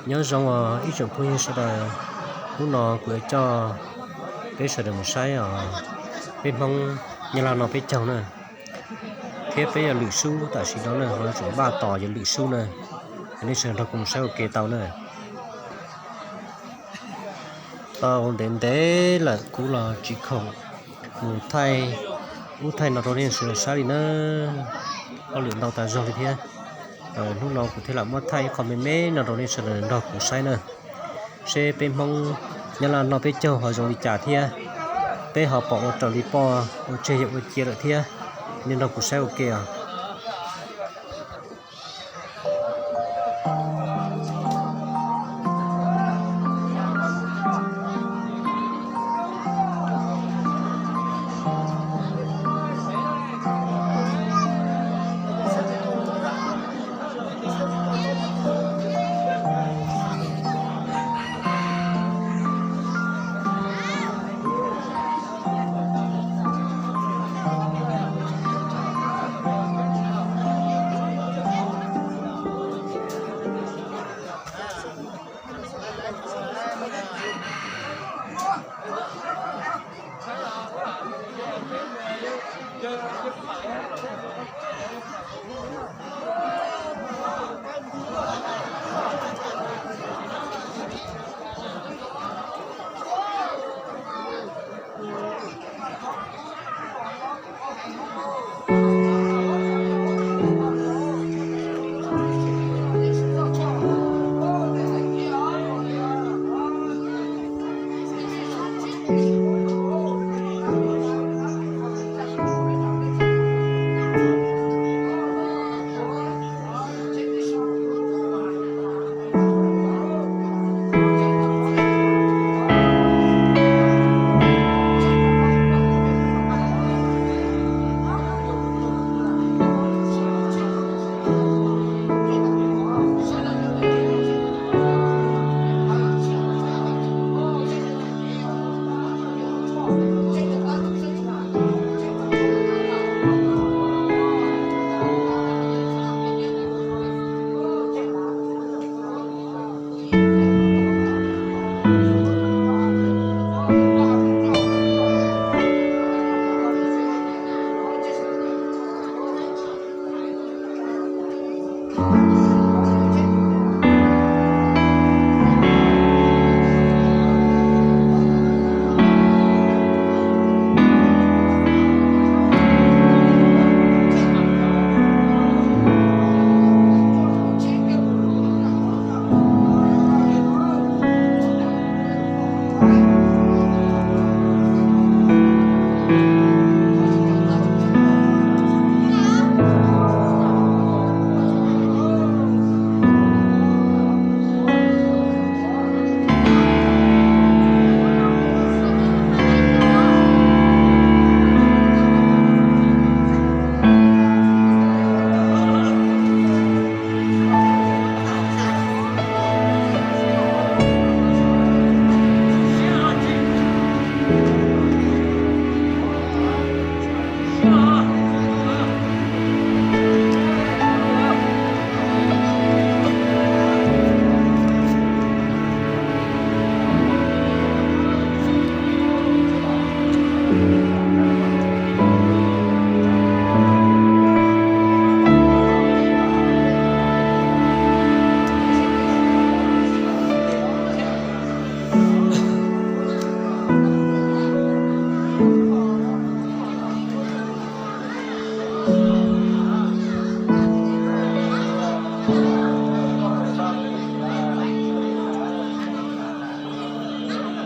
nhớ rằng ít chồng phụ huynh sẽ là lúc nào cũng cho bé sẽ được một sai ở bên mong như là nó bé chồng nè thế bé là lựu su tại vì đó nè nó chỉ ba tỏ về lựu su nè nên sẽ nó cũng sẽ ok tàu nè tàu đến đấy là cũng là chỉ không một thay nó rồi nên sẽ sai đi nữa có lượng đầu ta rồi thì lúc nào cũng thế là mất thay còn mấy nó rồi nên sẽ là nó cũng sai nữa sẽ bên mong như là nó bé châu họ dùng đi trả thia bé họ bỏ trở đi po chơi hiệu chia được thia nên nó cũng sẽ ok à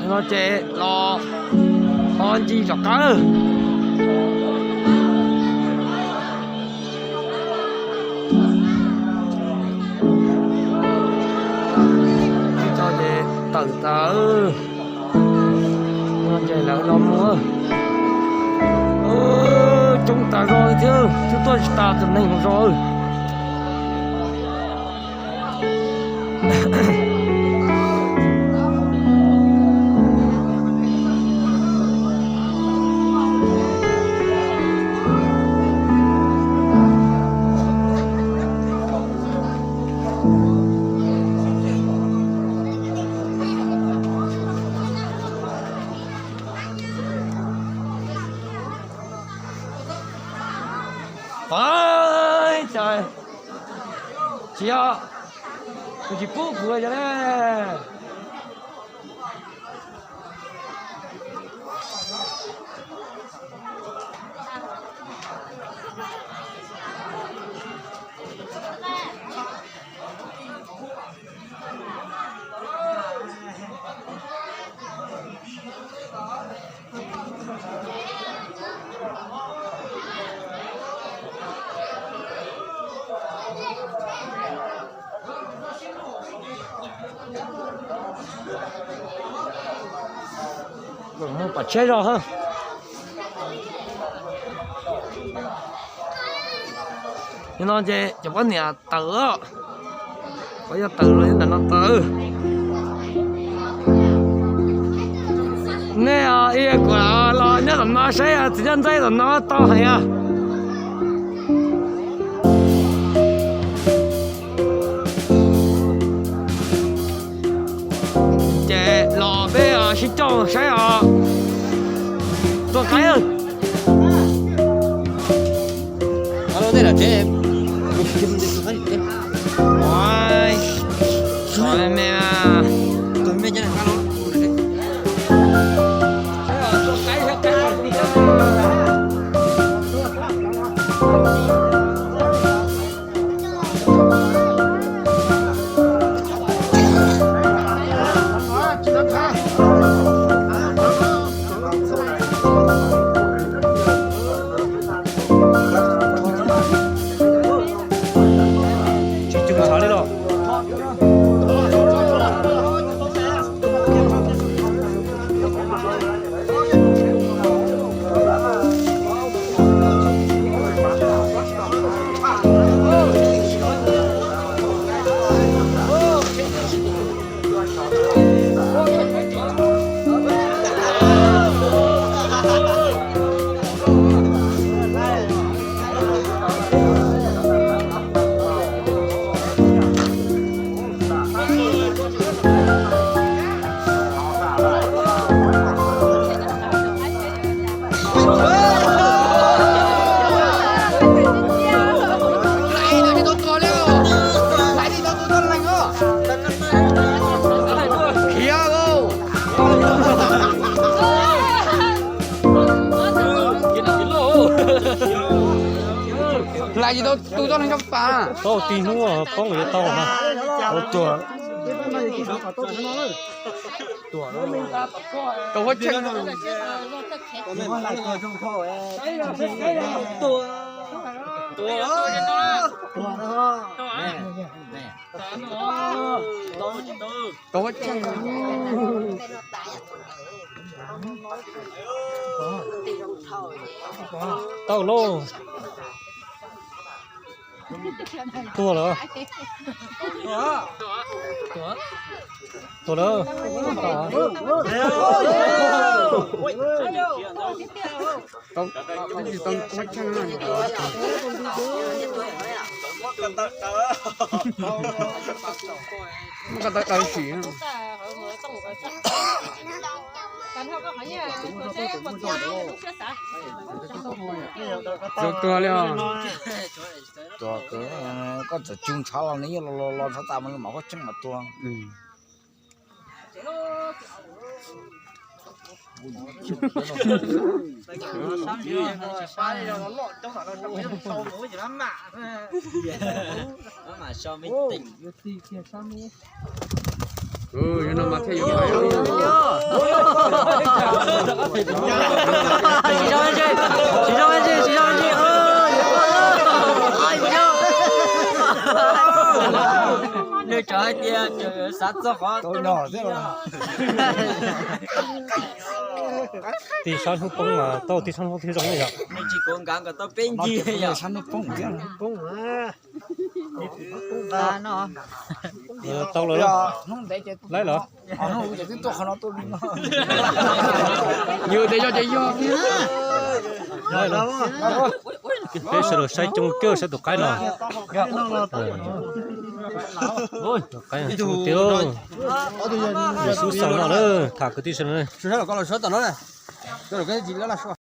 nó chế lo con chi cho cá cho chế tận tớ nó chế lỡ lông nữa chúng ta rồi chứ chúng tôi ta tụi mình rồi 我去补补去嘞。我们把切上哈。你那这就我俩豆，我要豆了，你等那豆。那呀，一过来了，你怎么谁呀？之前在怎么倒黑呀？这老板啊是叫谁啊？做干呀？Alo đây là trẻ em. Ôi, trời mẹ à. Tôi mới cho nên alo. Lại gì đâu, tôi cho nó trong bà. Tao tin nữa, có người tao mà. Tôi có chân rồi. Tôi có chân. Tao lô. Tua lỡ. Tua lỡ. Tao có chân rồi. Nó có tao chỉ. Tôi liền. Tôi có thể chung cháo là nếu lo sao ta mà có chân mà tôi. Ừ, nó mà thấy vậy. Nếu trời tia sát cho khó Tôi nhỏ thế mà. Thì sao không bông mà tao thì sao không thiếu giống này ạ? mình chỉ cố gắng có tao bên gì vậy Nó săn nó bông thế này. ta nó Tao lỡ. Nó để cho Lấy lỡ. nó để tôi không nó tôi đi nó. Nhiều để cho chị vô. Lấy lỡ. Thế sẽ được sai trong cơ sẽ được cái nào? Ôi, cái này chú tiêu. Để xuống sòng nào nữa, thả cái tí xuống này. Chú thấy là con là sốt tao nó này. Tôi là cái gì đó là sốt.